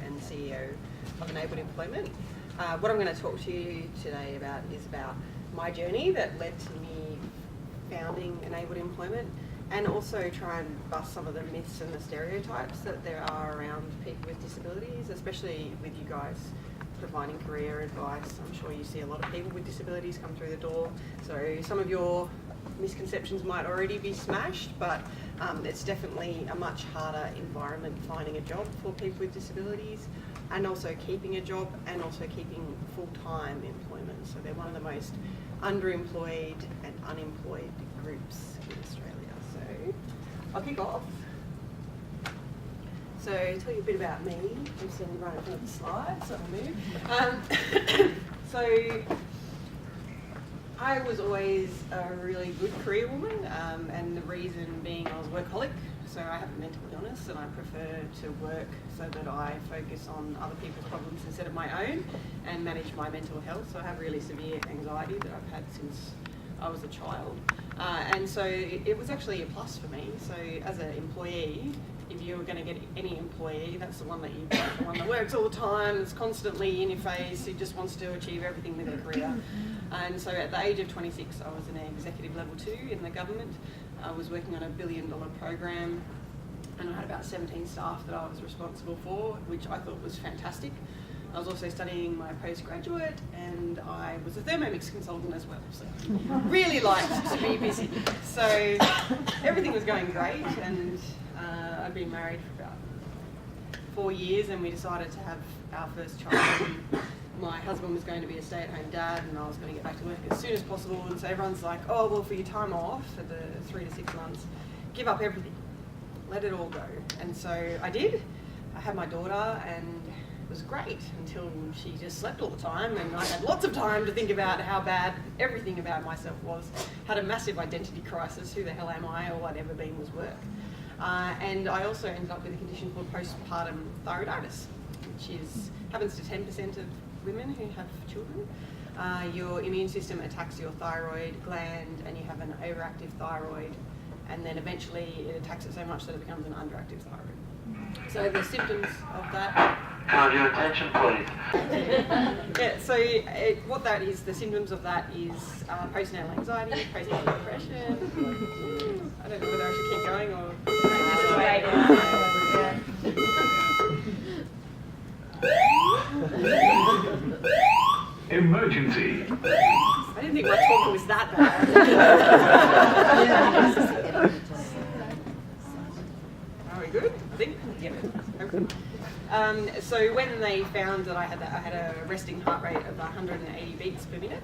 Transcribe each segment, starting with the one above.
and CEO of Enabled Employment. What I'm going to talk to you today about is about my journey that led to me founding Enabled Employment, and also try and bust some of the myths and the stereotypes that there are around people with disabilities, especially with you guys providing career advice. I'm sure you see a lot of people with disabilities come through the door, so some of your misconceptions might already be smashed, but it's definitely a much harder environment finding a job for people with disabilities, and also keeping a job, and also keeping full-time employment. So they're one of the most underemployed and unemployed groups in Australia. So I'll kick off. So tell you a bit about me. I'm standing right in front of the slide, so I'll move. So I was always a really good career woman, and the reason being I was a workaholic. So I have a mental illness, and I prefer to work so that I focus on other people's problems instead of my own, and manage my mental health. So I have really severe anxiety that I've had since I was a child. And so it was actually a plus for me. So as an employee, if you're going to get any employee, that's the one that you get, the one that works all the time, that's constantly in your face, who just wants to achieve everything with their career. And so at the age of 26, I was an executive level 2 in the government. I was working on a $1 billion program, and I had about 17 staff that I was responsible for, which I thought was fantastic. I was also studying my postgraduate, and I was a Thermomix consultant as well, so really liked to be busy. So everything was going great, and I'd been married for about 4 years, and we decided to have our first child. My husband was going to be a stay-at-home dad, and I was going to get back to work as soon as possible. And so everyone's like, oh, well, for your time off, for the 3 to 6 months, give up everything, let it all go. And so I did. I had my daughter, and it was great until she just slept all the time, and I had lots of time to think about how bad everything about myself was. Had a massive identity crisis. Who the hell am I? All I'd ever been was work. And I also ended up with a condition called postpartum thyroiditis, which happens to 10% of women who have children. Your immune system attacks your thyroid gland, and you have an overactive thyroid, and then eventually it attacks it so much that it becomes an underactive thyroid. So the symptoms of that... Have your attention, please. Yeah, so what that is, the symptoms of that is postnatal anxiety, postnatal depression. I don't know whether I should keep going or just wait. Emergency. I didn't think my talk was that bad. Are we good? I think. Yeah. Okay. So when they found that I had a resting heart rate of 180 beats per minute.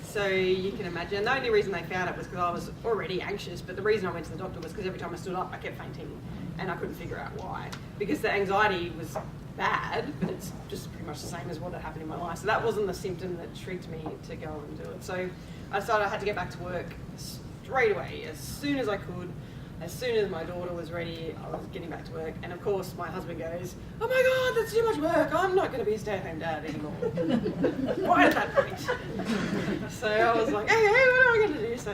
So you can imagine, the only reason they found it was because I was already anxious, but the reason I went to the doctor was because every time I stood up, I kept fainting, and I couldn't figure out why. Because the anxiety was bad, but it's just pretty much the same as what had happened in my life. So that wasn't the symptom that trigged me to go and do it. So I decided I had to get back to work straight away, as soon as I could. As soon as my daughter was ready, I was getting back to work. And of course, my husband goes, oh my God, that's too much work. I'm not going to be a stay-at-home dad anymore. Right at that point. So I was like, hey, what am I going to do? So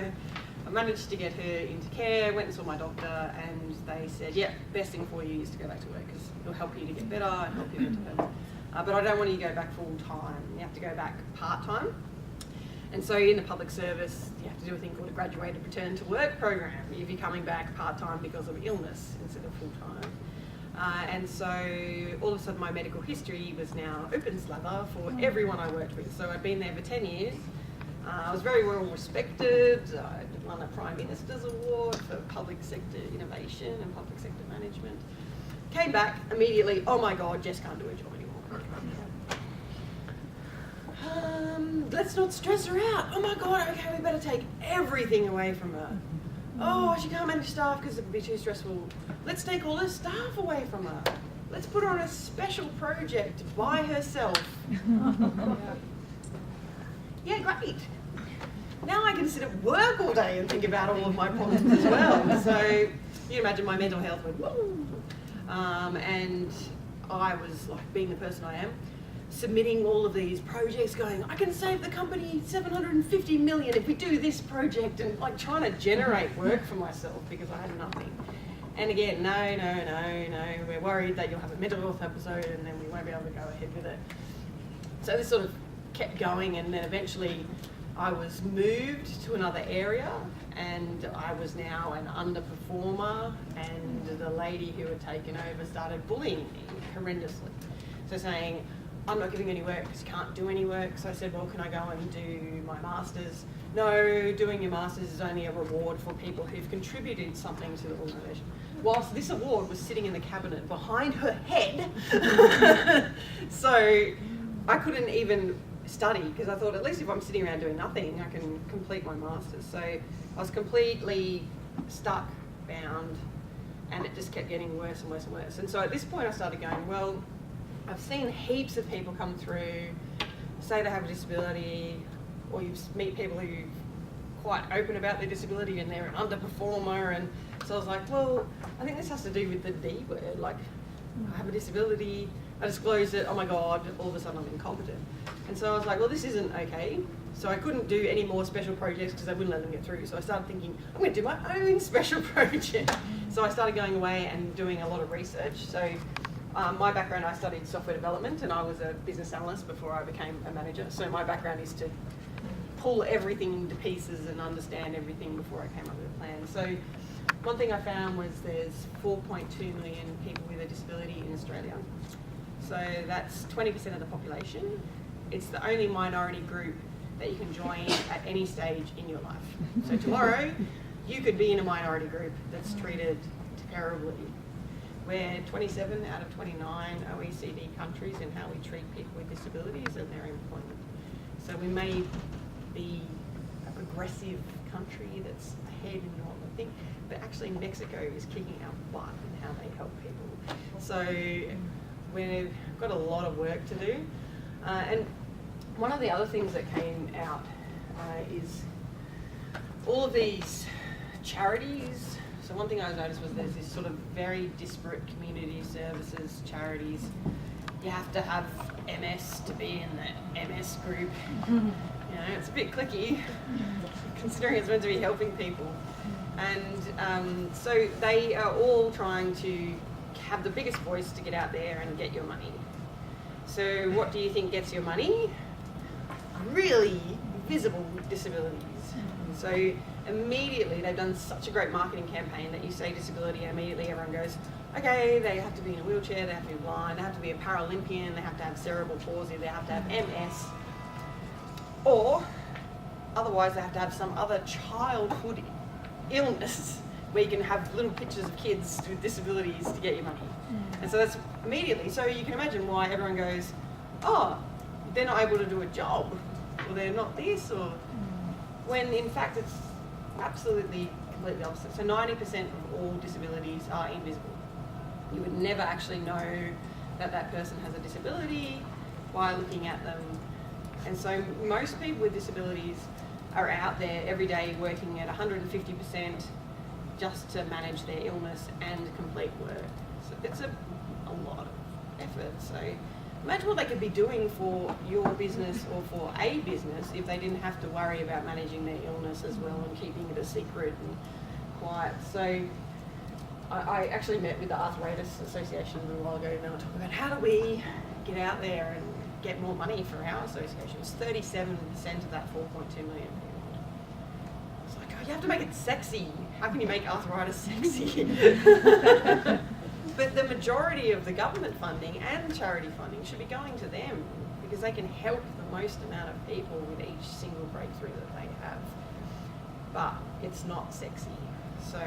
I managed to get her into care, went and saw my doctor, and they said, yeah, best thing for you is to go back to work, because it'll help you to get better and help you get better. But I don't want you to go back full-time. You have to go back part-time. And so in the public service, you have to do a thing called a graduated return to work program if you're coming back part-time because of illness instead of full-time. And so all of a sudden my medical history was now open slather for everyone I worked with. So I'd been there for 10 years. I was very well respected. I won a Prime Minister's Award for public sector innovation and public sector management. Came back immediately, oh my God, Jess can't do her job anymore. Let's not stress her out. Oh my God, okay, we better take everything away from her. Oh, she can't manage staff because it would be too stressful. Let's take all her staff away from her. Let's put her on a special project by herself. Yeah, great. Now I can sit at work all day and think about all of my problems as well. So you can imagine my mental health went woo. And I was like, being the person I am, submitting all of these projects going, I can save the company $750 million if we do this project, and like trying to generate work for myself because I had nothing. And again, no, we're worried that you'll have a mental health episode and then we won't be able to go ahead with it. So this sort of kept going, and then eventually I was moved to another area, and I was now an underperformer, and the lady who had taken over started bullying me horrendously. So saying, I'm not giving any work because you can't do any work. So I said, well, can I go and do my master's? No, doing your master's is only a reward for people who've contributed something to the organisation. Whilst this award was sitting in the cabinet behind her head. So I couldn't even study, because I thought, at least if I'm sitting around doing nothing, I can complete my master's. So I was completely stuck, bound, and it just kept getting worse and worse and worse. And so at this point I started going, well, I've seen heaps of people come through, say they have a disability, or you meet people who are quite open about their disability and they're an underperformer. And so I was like, well, I think this has to do with the D word, like, I have a disability, I disclose it, oh my God, all of a sudden I'm incompetent. And so I was like, well, this isn't okay. So I couldn't do any more special projects because they wouldn't let them get through. So I started thinking, I'm going to do my own special project. So I started going away and doing a lot of research. So my background, I studied software development, and I was a business analyst before I became a manager. So my background is to pull everything into pieces and understand everything before I came up with a plan. So one thing I found was there's 4.2 million people with a disability in Australia. So that's 20% of the population. It's the only minority group that you can join at any stage in your life. So tomorrow, you could be in a minority group that's treated terribly. We're 27 out of 29 OECD countries in how we treat people with disabilities and their employment. So we may be a progressive country that's ahead in what we think, but actually Mexico is kicking our butt in how they help people. So we've got a lot of work to do. And one of the other things that came out is all of these charities. So one thing I noticed was there's this sort of very disparate community services charities. You have to have MS to be in the MS group. You know, it's a bit cliquey, considering it's meant to be helping people. And so they are all trying to have the biggest voice to get out there and get your money. So what do you think gets your money? Really visible disabilities. So immediately they've done such a great marketing campaign that you say disability, and immediately everyone goes, okay, they have to be in a wheelchair, they have to be blind, they have to be a Paralympian, they have to have cerebral palsy, they have to have MS, or otherwise they have to have some other childhood illness where you can have little pictures of kids with disabilities to get your money. And so that's immediately, so you can imagine why everyone goes, oh, they're not able to do a job, or they're not this, or when in fact it's absolutely completely opposite. So 90% of all disabilities are invisible. You would never actually know that that person has a disability by looking at them. And so most people with disabilities are out there every day working at 150% just to manage their illness and complete work. So it's a lot of effort. So imagine what they could be doing for your business or for a business if they didn't have to worry about managing their illness as well and keeping it a secret and quiet. So I actually met with the Arthritis Association a little while ago, and they were talking about how do we get out there and get more money for our association. It's 37% of that 4.2 million people. It's like, oh, you have to make it sexy. How can you make arthritis sexy? But the majority of the government funding and charity funding should be going to them, because they can help the most amount of people with each single breakthrough that they have. But it's not sexy. So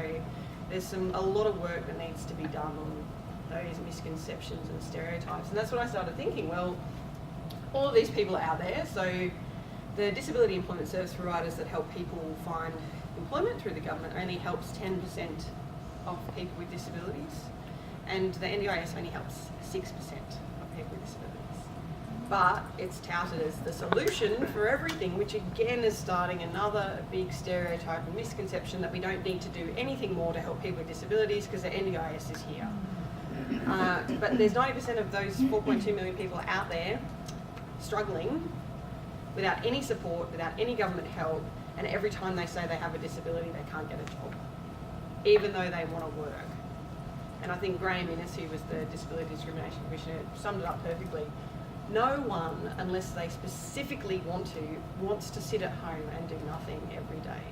there's a lot of work that needs to be done on those misconceptions and stereotypes. And that's when I started thinking, well, all of these people are out there. So the disability employment service providers that help people find employment through the government only helps 10% of people with disabilities. And the NDIS only helps 6% of people with disabilities. But it's touted as the solution for everything, which again is starting another big stereotype and misconception that we don't need to do anything more to help people with disabilities because the NDIS is here. But there's 90% of those 4.2 million people out there struggling without any support, without any government help, and every time they say they have a disability, they can't get a job, even though they want to work. And I think Graham Innes, who was the Disability Discrimination Commissioner, summed it up perfectly. No one, unless they specifically wants to sit at home and do nothing every day.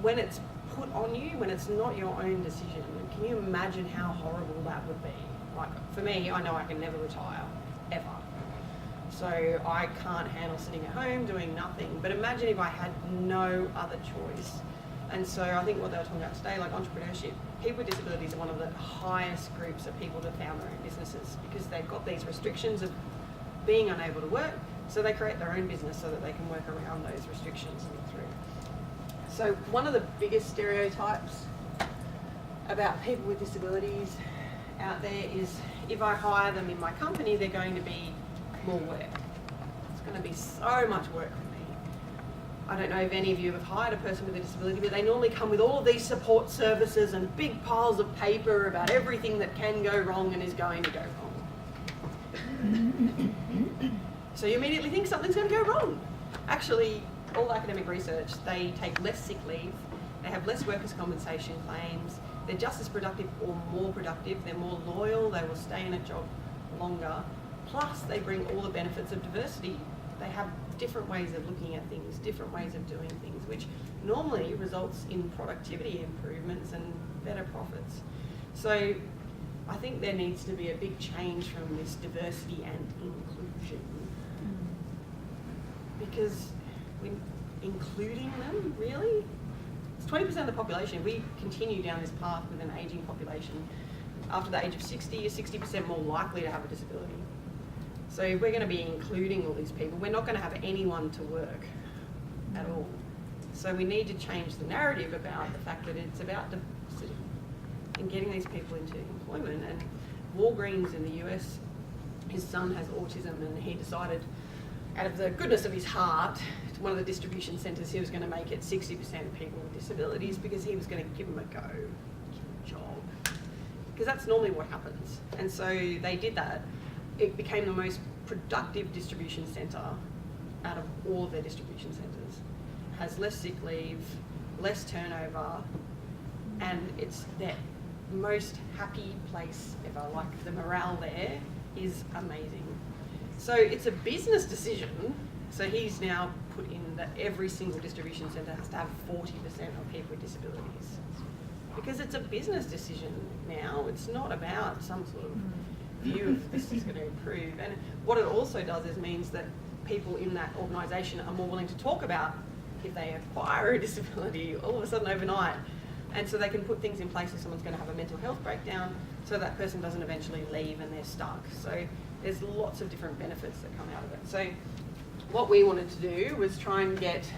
When it's put on you, when it's not your own decision, can you imagine how horrible that would be? Like, for me, I know I can never retire, ever. So I can't handle sitting at home doing nothing. But imagine if I had no other choice. And so I think what they were talking about today, like entrepreneurship, people with disabilities are one of the highest groups of people that found their own businesses because they've got these restrictions of being unable to work, so they create their own business so that they can work around those restrictions and get through. So one of the biggest stereotypes about people with disabilities out there is if I hire them in my company, they're going to be more work. It's going to be so much work for me. I don't know if any of you have hired a person with a disability, but they normally come with all of these support services and big piles of paper about everything that can go wrong and is going to go wrong. So you immediately think something's going to go wrong. Actually, all academic research, they take less sick leave, they have less workers' compensation claims, they're just as productive or more productive, they're more loyal, they will stay in a job longer, plus they bring all the benefits of diversity. They have different ways of looking at things, different ways of doing things, which normally results in productivity improvements and better profits. So I think there needs to be a big change from this diversity and inclusion. Because we're including them, really? It's 20% of the population. If we continue down this path with an ageing population, after the age of 60, you're 60% more likely to have a disability. So if we're going to be including all these people, we're not going to have anyone to work at all. So we need to change the narrative about the fact that it's about diversity and getting these people into employment. And Walgreens in the US, his son has autism, and he decided, out of the goodness of his heart, to one of the distribution centres, he was going to make it 60% of people with disabilities because he was going to give them a go, give them a job. Because that's normally what happens. And so they did that. It became the most productive distribution centre out of all of their distribution centres. Has less sick leave, less turnover, and it's their most happy place ever. Like, the morale there is amazing. So it's a business decision. So he's now put in that every single distribution centre has to have 40% of people with disabilities. Because it's a business decision now. It's not about some sort of view of this is going to improve. And what it also does is means that people in that organisation are more willing to talk about if they acquire a disability all of a sudden overnight. And so they can put things in place if someone's going to have a mental health breakdown, so that person doesn't eventually leave and they're stuck. So there's lots of different benefits that come out of it. So what we wanted to do was try and get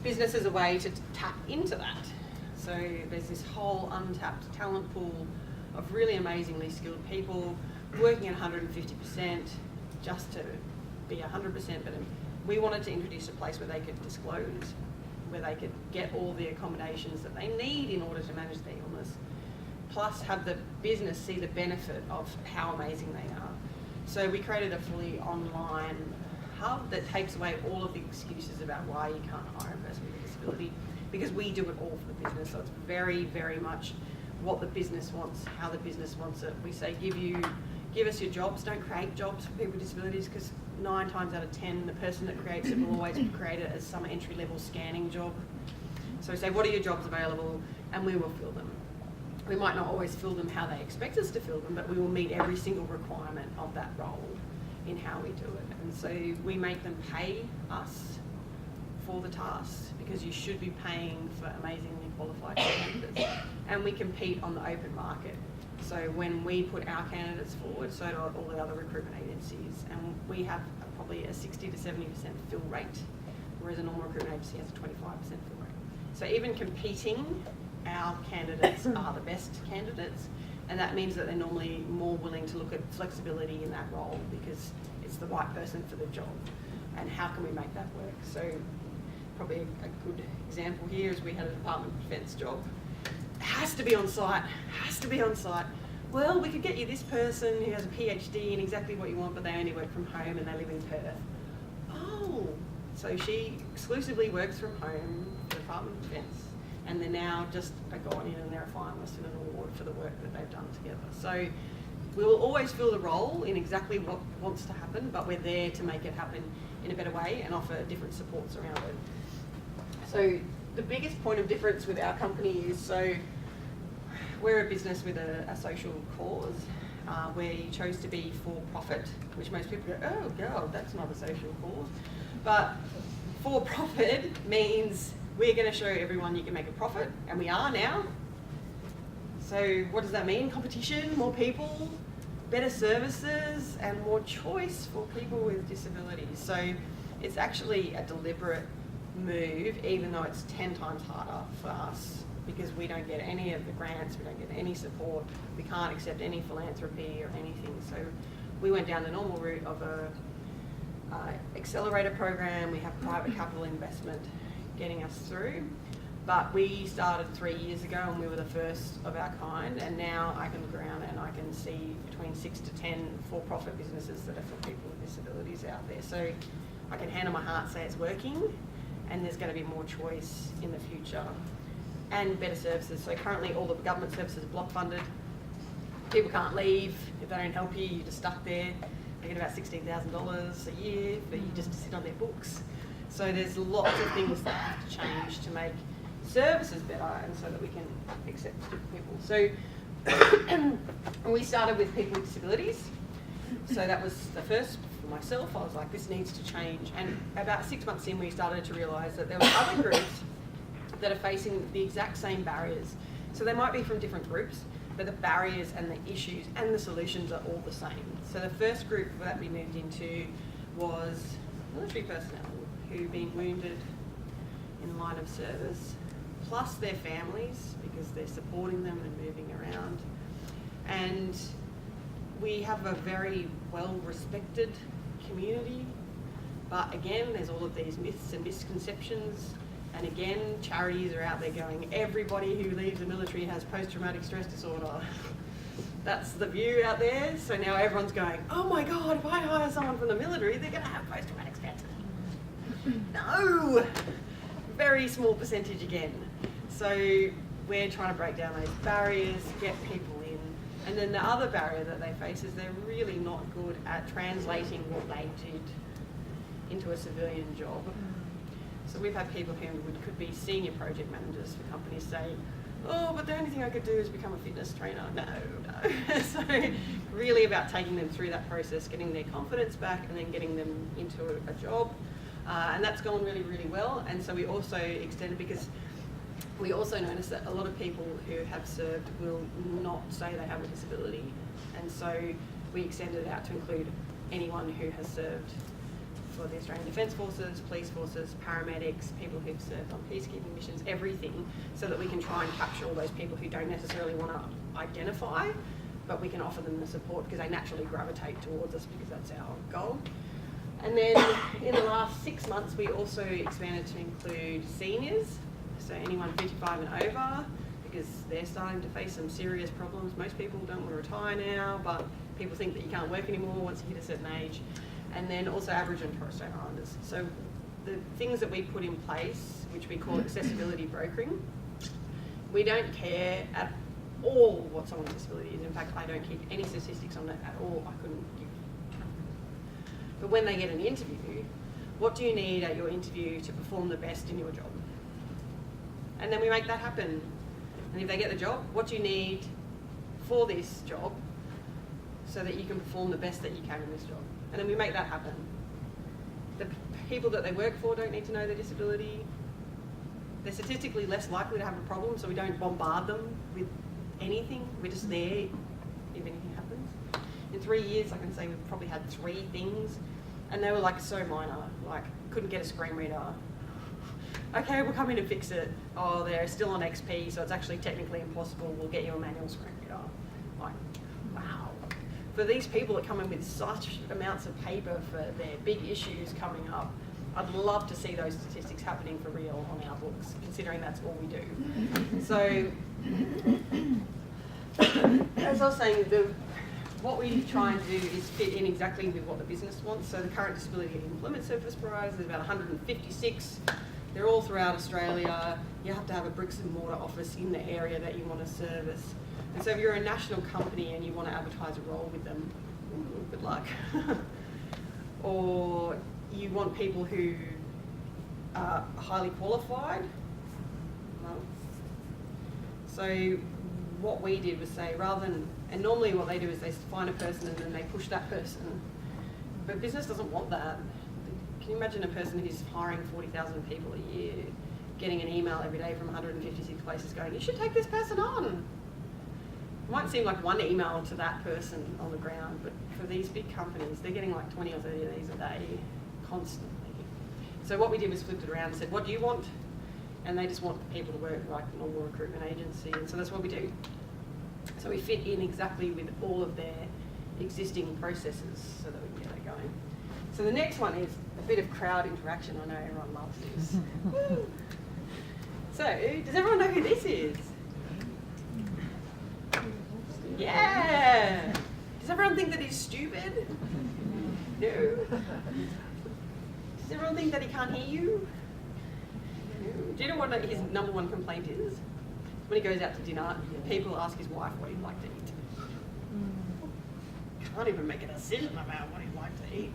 business as a way to tap into that. So there's this whole untapped talent pool of really amazingly skilled people working at 150% just to be 100%, but we wanted to introduce a place where they could disclose, where they could get all the accommodations that they need in order to manage their illness, plus have the business see the benefit of how amazing they are. So we created a fully online hub that takes away all of the excuses about why you can't hire a person with a disability, because we do it all for the business. So it's very, very much what the business wants, how the business wants it. We say, give us your jobs, don't create jobs for people with disabilities, because 9 times out of 10, the person that creates it will always create it as some entry-level scanning job. So we say, what are your jobs available? And we will fill them. We might not always fill them how they expect us to fill them, but we will meet every single requirement of that role in how we do it. And so we make them pay us for the tasks, because you should be paying for amazingly qualified candidates. And we compete on the open market. So when we put our candidates forward, so do all the other recruitment agencies, and we have probably a 60 to 70% fill rate, whereas a normal recruitment agency has a 25% fill rate. So even competing, our candidates are the best candidates, and that means that they're normally more willing to look at flexibility in that role because it's the right person for the job. And how can we make that work? So probably a good example here is we had a Department of Defence job. It has to be on site, has to be on site. Well, we could get you this person who has a PhD in exactly what you want, but they only work from home and they live in Perth. Oh, so she exclusively works from home for the Department of Defence. and they're now just gone in and they're a finalist in an award for the work that they've done together. So we will always fill the role in exactly what wants to happen, but we're there to make it happen in a better way and offer different supports around it. So the biggest point of difference with our company is, so we're a business with a social cause. We chose to be for profit, which most people go, oh God, that's not a social cause. But for profit means we're going to show everyone you can make a profit, and we are now. So what does that mean? Competition, more people, better services, and more choice for people with disabilities. So it's actually a deliberate move, even though it's 10 times harder for us, because we don't get any of the grants, we don't get any support, we can't accept any philanthropy or anything. So we went down the normal route of a accelerator program. We have private capital investment getting us through. But we started 3 years ago and we were the first of our kind, and now I can look around and I can see between 6 to 10 for-profit businesses that are for people with disabilities out there. So I can hand on my heart say it's working, and there's going to be more choice in the future and better services. So currently all the government services are block funded. People can't leave. If they don't help you, you're just stuck there. They get about $16,000 a year for you just to sit on their books. So there's lots of things that have to change to make services better, and so that we can accept people. So we started with people with disabilities. So that was the first for myself. I was like, this needs to change. And about 6 months in, we started to realise that there were other groups that are facing the exact same barriers. So they might be from different groups, but the barriers and the issues and the solutions are all the same. So the first group that we moved into was military personnel who've been wounded in line of service, plus their families, because they're supporting them and moving around. And we have a very well-respected community, but again, there's all of these myths and misconceptions. And again, charities are out there going, everybody who leaves the military has post-traumatic stress disorder. That's the view out there. So now everyone's going, oh my God, if I hire someone from the military, they're gonna have post-traumatic stress. No, very small percentage again. So we're trying to break down those barriers, get people in. And then the other barrier that they face is they're really not good at translating what they did into a civilian job. So we've had people who could be senior project managers for companies say, oh, but the only thing I could do is become a fitness trainer. No. So really about taking them through that process, getting their confidence back, and then getting them into a job. And that's gone really, really well. And so we also extended, because we also noticed that a lot of people who have served will not say they have a disability. And so we extended it out to include anyone who has served for the Australian Defence Forces, police forces, paramedics, people who've served on peacekeeping missions, everything, so that we can try and capture all those people who don't necessarily want to identify, but we can offer them the support because they naturally gravitate towards us, because that's our goal. And then in the last 6 months, we also expanded to include seniors, so anyone 55 and over, because they're starting to face some serious problems. Most people don't want to retire now, but people think that you can't work anymore once you hit a certain age. And then also Aboriginal and Torres Strait Islanders. So the things that we put in place, which we call accessibility brokering, we don't care at all what someone's disability is. In fact, I don't keep any statistics on that at all. I couldn't give. But when they get an interview, what do you need at your interview to perform the best in your job? And then we make that happen. And if they get the job, what do you need for this job so that you can perform the best that you can in this job? And then we make that happen. The people that they work for don't need to know their disability. They're statistically less likely to have a problem, so we don't bombard them with anything. We're just there if anything happens. In 3 years, I can say we've probably had 3 things, and they were like so minor, like couldn't get a screen reader. Okay, we'll come in and fix it. Oh, they're still on XP, so it's actually technically impossible. We'll get you a manual screen reader. Like, wow. For these people that come in with such amounts of paper for their big issues coming up, I'd love to see those statistics happening for real on our books, considering that's all we do. So, as I was saying, what we try and do is fit in exactly with what the business wants. So the current disability employment service providers, there's about 156 They're all throughout Australia. You have to have a bricks and mortar office in the area that you want to service. And so if you're a national company and you want to advertise a role with them, good luck. Or you want people who are highly qualified. Well, so what we did was say, rather than, and normally what they do is they find a person and then they push that person. But business doesn't want that. Can you imagine a person who's hiring 40,000 people a year, getting an email every day from 156 places going, you should take this person on? It might seem like one email to that person on the ground, but for these big companies, they're getting like 20 or 30 of these a day, constantly. So what we did was flipped it around and said, what do you want? And they just want people to work like a normal recruitment agency, and so that's what we do. So we fit in exactly with all of their existing processes so that we can get it going. So the next one is a bit of crowd interaction. I know everyone loves this. Woo. So, does everyone know who this is? Yeah! Does everyone think that he's stupid? No. Does everyone think that he can't hear you? No. Do you know what his number one complaint is? When he goes out to dinner, people ask his wife what he'd like to eat. Can't even make a decision about what he'd like to eat.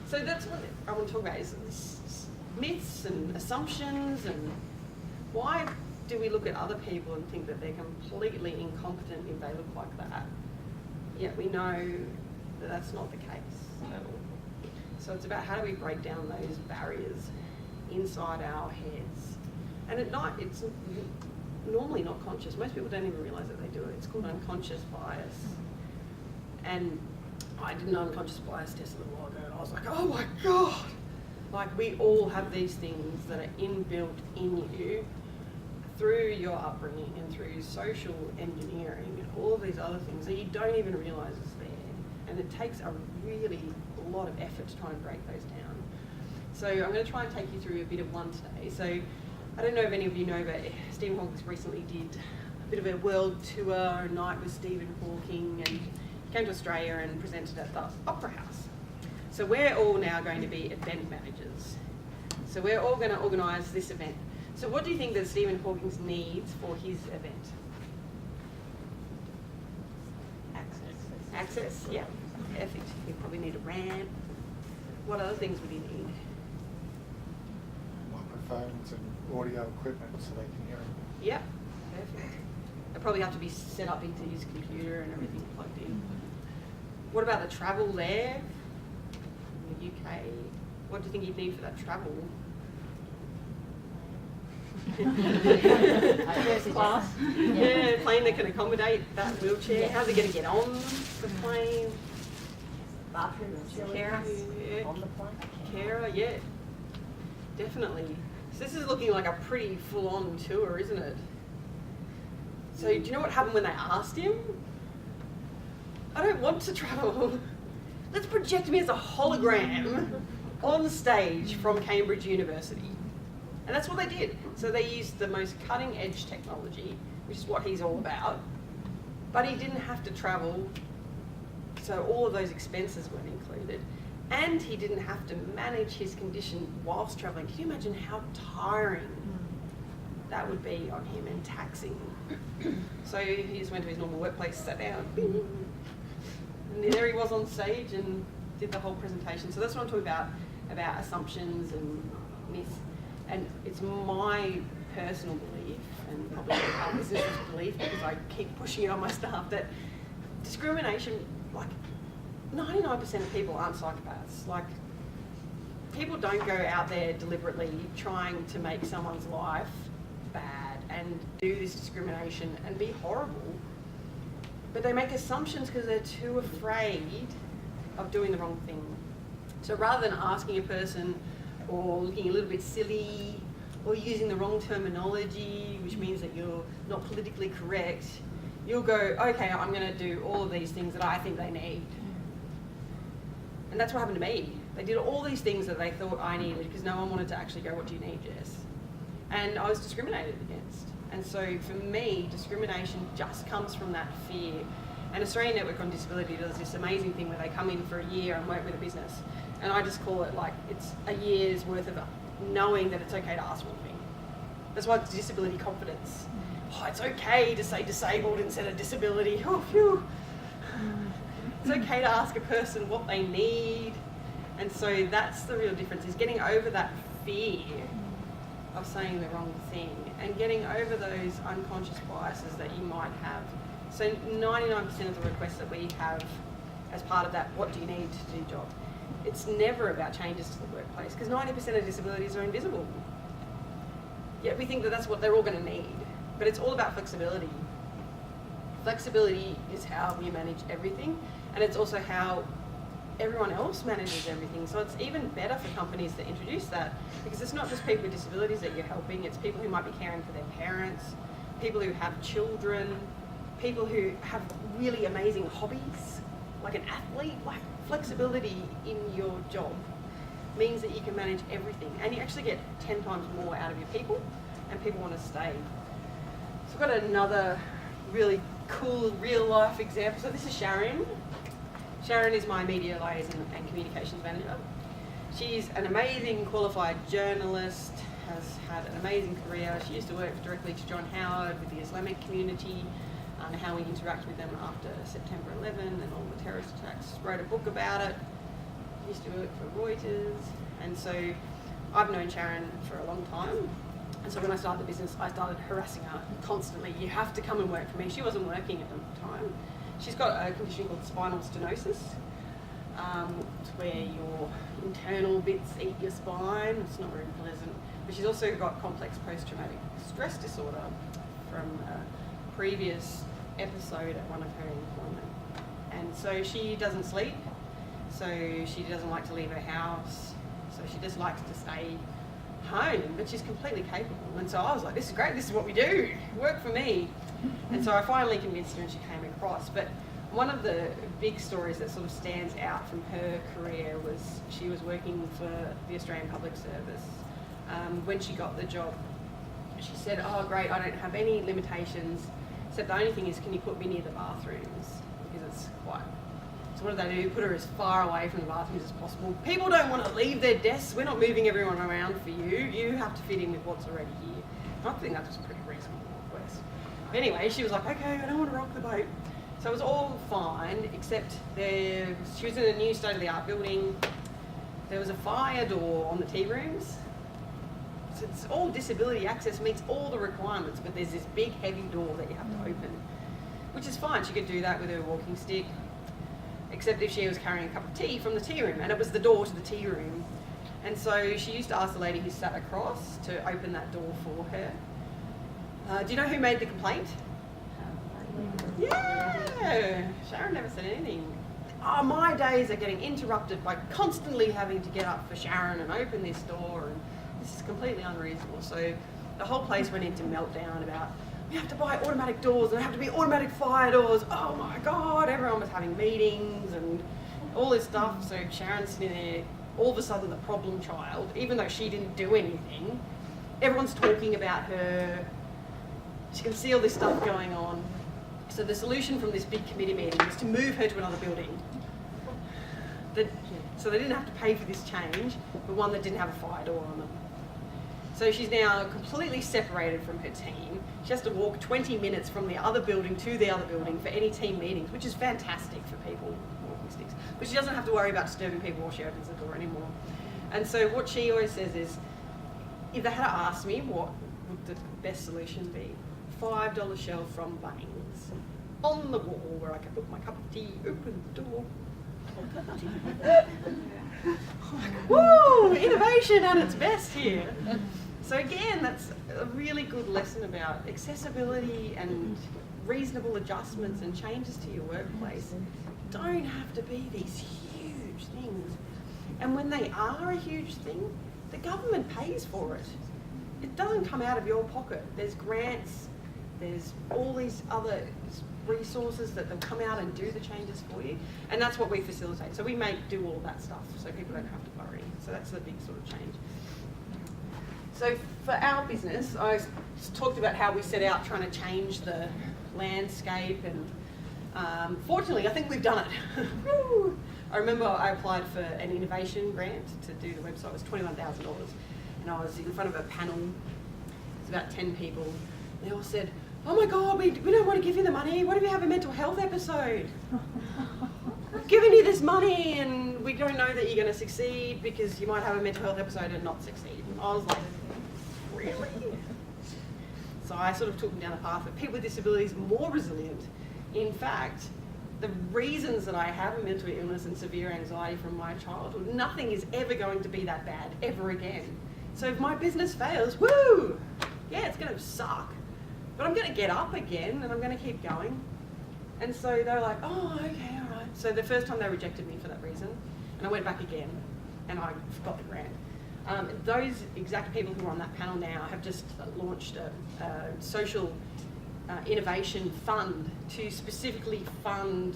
So that's what I want to talk about, is myths and assumptions, and why do we look at other people and think that they're completely incompetent if they look like that? Yet we know that that's not the case at all. So it's about how do we break down those barriers inside our heads. And at night, it's normally not conscious. Most people don't even realise that they do it. It's called unconscious bias. And I did an unconscious bias test a little while ago, and I was like, oh my God! Like, we all have these things that are inbuilt in you through your upbringing and through social engineering and all of these other things that you don't even realise is there. And it takes a lot of effort to try and break those down. So I'm going to try and take you through a bit of one today. So I don't know if any of you know, but Stephen Hawking recently did a bit of a world tour, a night with Stephen Hawking, and he came to Australia and presented at the Opera House. So we're all now going to be event managers. So we're all going to organise this event. So what do you think that Stephen Hawking needs for his event? Access, yeah. Perfect. We probably need a ramp. What other things would he need? Microphones and audio equipment so they can hear him. Yep, perfect. They probably have to be set up into his computer and everything plugged in. What about the travel there? In the UK, what do you think he'd need for that travel? First class. Yeah, plane that can accommodate that wheelchair. Yeah. How's he going to get on the plane? Bathroom facilities Yeah. on the plane. Carer, yeah, definitely. So this is looking like a pretty full-on tour, isn't it? So do you know what happened when they asked him? I don't want to travel. Let's project me as a hologram on stage from Cambridge University. And that's what they did. So they used the most cutting-edge technology, which is what he's all about. But he didn't have to travel, so all of those expenses weren't included. And he didn't have to manage his condition whilst travelling. Can you imagine how tiring that would be on him and taxing? So he just went to his normal workplace, sat down, and there he was on stage and did the whole presentation. So that's what I'm talking about assumptions and myths. And it's my personal belief, and probably our business's belief, because I keep pushing it on my staff, that discrimination, like 99% of people aren't psychopaths. Like, people don't go out there deliberately trying to make someone's life bad and do this discrimination and be horrible. But they make assumptions because they're too afraid of doing the wrong thing. So rather than asking a person, or looking a little bit silly, or using the wrong terminology, which means that you're not politically correct, you'll go, okay, I'm going to do all of these things that I think they need. And that's what happened to me. They did all these things that they thought I needed because no one wanted to actually go, what do you need, Jess? And I was discriminated against. And so for me, discrimination just comes from that fear. And Australian Network on Disability does this amazing thing where they come in for a year and work with a business. And I just call it like, it's a year's worth of knowing that it's okay to ask one thing. That's why it's disability confidence. Oh, it's okay to say disabled instead of disability. Oh, phew. It's okay to ask a person what they need. And so that's the real difference, is getting over that fear of saying the wrong thing and getting over those unconscious biases that you might have. So 99% of the requests that we have as part of that, what do you need to do job? It's never about changes to the workplace, because 90% of disabilities are invisible. Yet we think that that's what they're all going to need. But it's all about flexibility. Flexibility is how we manage everything, and it's also how everyone else manages everything. So it's even better for companies to introduce that, because it's not just people with disabilities that you're helping, it's people who might be caring for their parents, people who have children, people who have really amazing hobbies, like an athlete. Like, flexibility in your job means that you can manage everything, and you actually get 10 times more out of your people, and people want to stay. So I've got another really cool real life example. So this is Sharon. Sharon is my media liaison and communications manager. She's an amazing qualified journalist, has had an amazing career. She used to work directly to John Howard with the Islamic community, and how we interact with them after September 11 and all the terrorist attacks. Wrote a book about it. Used to work for Reuters. And so I've known Sharon for a long time. And so when I started the business, I started harassing her constantly. You have to come and work for me. She wasn't working at the time. She's got a condition called spinal stenosis. It's where your internal bits eat your spine. It's not very pleasant. But she's also got complex post-traumatic stress disorder from a previous episode at one of her employment. And so she doesn't sleep. So she doesn't like to leave her house. So she just likes to stay home, but she's completely capable. And so I was like, this is great, this is what we do, work for me. And so I finally convinced her, and she came across. But one of the big stories that sort of stands out from her career was she was working for the Australian Public Service. When she got the job, she said, oh great, I don't have any limitations, except the only thing is, can you put me near the bathrooms? Because it's quite... So what do they do? Put her as far away from the bathrooms as possible. People don't want to leave their desks. We're not moving everyone around for you. You have to fit in with what's already here. I think that was a pretty reasonable request. Anyway, she was like, okay, I don't want to rock the boat. So it was all fine, except she was in a new state-of-the-art building. There was a fire door on the tea rooms. So it's all disability access, meets all the requirements, but there's this big heavy door that you have to open, which is fine. She could do that with her walking stick, except if she was carrying a cup of tea from the tea room, and it was the door to the tea room. And so she used to ask the lady who sat across to open that door for her. Do you know who made the complaint? Yeah! Sharon never said anything. Oh, my days are getting interrupted by constantly having to get up for Sharon and open this door, and this is completely unreasonable. So the whole place went into meltdown about, we have to buy automatic doors, and they have to be automatic fire doors. Oh my God, everyone was having meetings and all this stuff. So Sharon's sitting there, all of a sudden the problem child, even though she didn't do anything, everyone's talking about her. She can see all this stuff going on. So the solution from this big committee meeting was to move her to another building. So they didn't have to pay for this change, but one that didn't have a fire door on them. So she's now completely separated from her team. She has to walk 20 minutes from the other building to the other building for any team meetings, which is fantastic for people with walking sticks. But she doesn't have to worry about disturbing people while she opens the door anymore. And so what she always says is, if they had to ask me what would the best solution be, $5 shelf from Bunnings on the wall where I can put my cup of tea, open the door. Woo! Innovation at its best here. So again, that's a really good lesson about accessibility and reasonable adjustments and changes to your workplace. Don't have to be these huge things. And when they are a huge thing, the government pays for it. It doesn't come out of your pocket. There's grants, there's all these other resources that they'll come out and do the changes for you. And that's what we facilitate. So we do all that stuff so people don't have to worry. So that's the big sort of change. So for our business, I talked about how we set out trying to change the landscape, and fortunately I think we've done it. I remember I applied for an innovation grant to do the website. It was $21,000. and I was in front of a panel. It's about 10 people. They all said, "Oh my God, we don't want to give you the money. What if you have a mental health episode? We're giving you this money and we don't know that you're going to succeed because you might have a mental health episode and not succeed." And I was like, really? So I sort of took them down a path that people with disabilities are more resilient. In fact, the reasons that I have a mental illness and severe anxiety from my childhood, nothing is ever going to be that bad ever again. So if my business fails, woo! Yeah, it's going to suck. But I'm going to get up again and I'm going to keep going. And so they were like, "Oh, okay, all right." So the first time they rejected me for that reason, and I went back again and I got the grant. Those exact people who are on that panel now have just launched a social innovation fund to specifically fund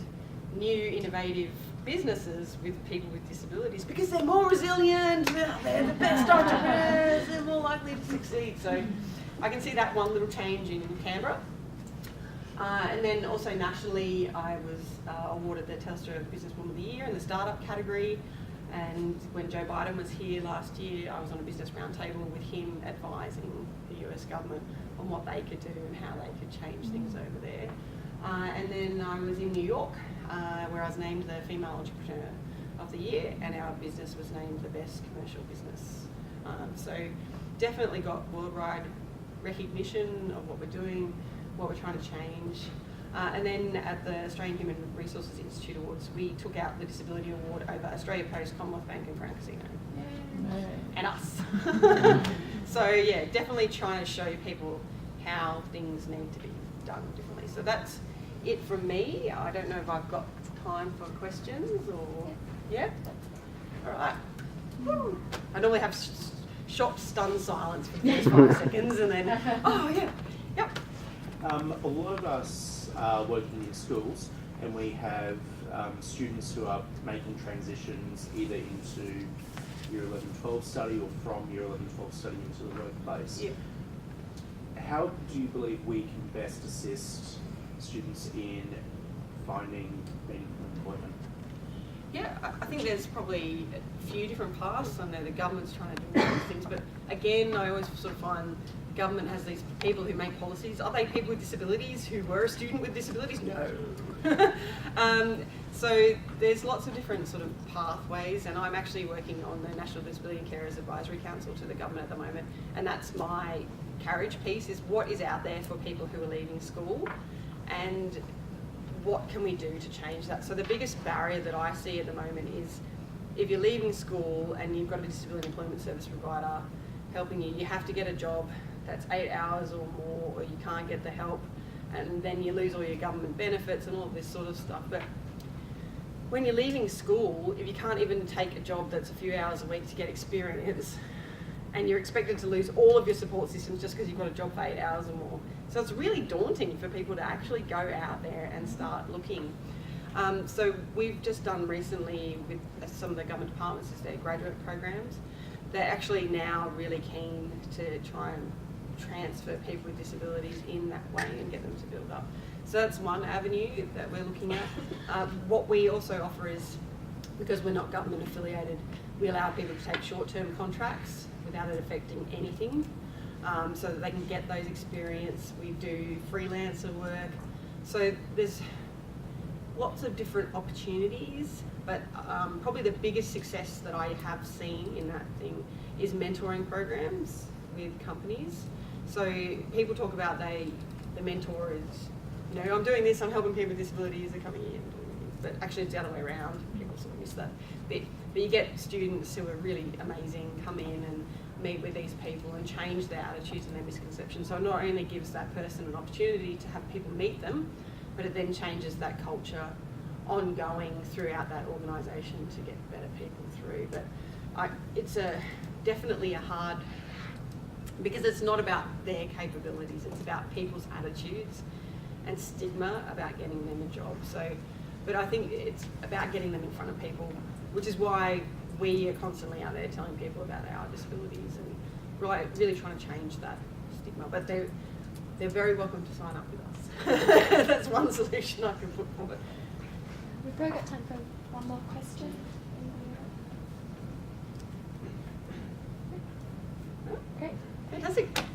new innovative businesses with people with disabilities because they're more resilient, they're the best entrepreneurs, they're more likely to succeed. So I can see that one little change in Canberra. And then also nationally, I was awarded the Telstra Businesswoman of the Year in the startup category. And when Joe Biden was here last year, I was on a business roundtable with him advising the US government on what they could do and how they could change things over there. And then I was in New York, where I was named the Female Entrepreneur of the Year, and our business was named the Best Commercial Business. So definitely got worldwide recognition of what we're doing, what we're trying to change. And then at the Australian Human Resources Institute Awards, we took out the Disability Award over Australia Post, Commonwealth Bank and Crown Casino. And us. So yeah, definitely trying to show people how things need to be done differently. So that's it from me. I don't know if I've got time for questions or... Yeah? All right. Woo. I normally have shocked, stunned silence for the first 5 seconds and then, oh yeah, yep. A lot of us are working in schools, and we have students who are making transitions either into Year 11-12 study or from Year 11-12 study into the workplace. Yeah. How do you believe we can best assist students in finding meaningful employment? Yeah, I think there's probably a few different paths. I know the government's trying to do all these things, but again, I always sort of find the government has these people who make policies. Are they people with disabilities who were a student with disabilities? No. So there's lots of different sort of pathways, and I'm actually working on the National Disability and Carers Advisory Council to the government at the moment, and that's my carriage piece, is what is out there for people who are leaving school and what can we do to change that. So the biggest barrier that I see at the moment is if you're leaving school and you've got a disability employment service provider helping you, you have to get a job that's 8 hours or more, or you can't get the help, and then you lose all your government benefits and all of this sort of stuff. But when you're leaving school, if you can't even take a job that's a few hours a week to get experience, and you're expected to lose all of your support systems just because you've got a job for 8 hours or more. So it's really daunting for people to actually go out there and start looking. So we've just done recently with some of the government departments, is their graduate programs. They're actually now really keen to try and transfer people with disabilities in that way and get them to build up. So that's one avenue that we're looking at. What we also offer is, because we're not government affiliated, we allow people to take short-term contracts without it affecting anything, so that they can get those experience. We do freelancer work. So there's lots of different opportunities, but probably the biggest success that I have seen in that thing is mentoring programs with companies. So people talk about the mentor is, you know, I'm doing this, I'm helping people with disabilities, they're coming in, but actually it's the other way around. People sort of miss that bit. But you get students who are really amazing come in and meet with these people and change their attitudes and their misconceptions. So it not only gives that person an opportunity to have people meet them, but it then changes that culture ongoing throughout that organisation to get better people through. But it's definitely a hard, because it's not about their capabilities, it's about people's attitudes and stigma about getting them a job. So, but I think it's about getting them in front of people, which is why we are constantly out there telling people about our disabilities and really trying to change that stigma. But they're very welcome to sign up with us. That's one solution I can put forward. We've probably got time for one more question. Great. Fantastic.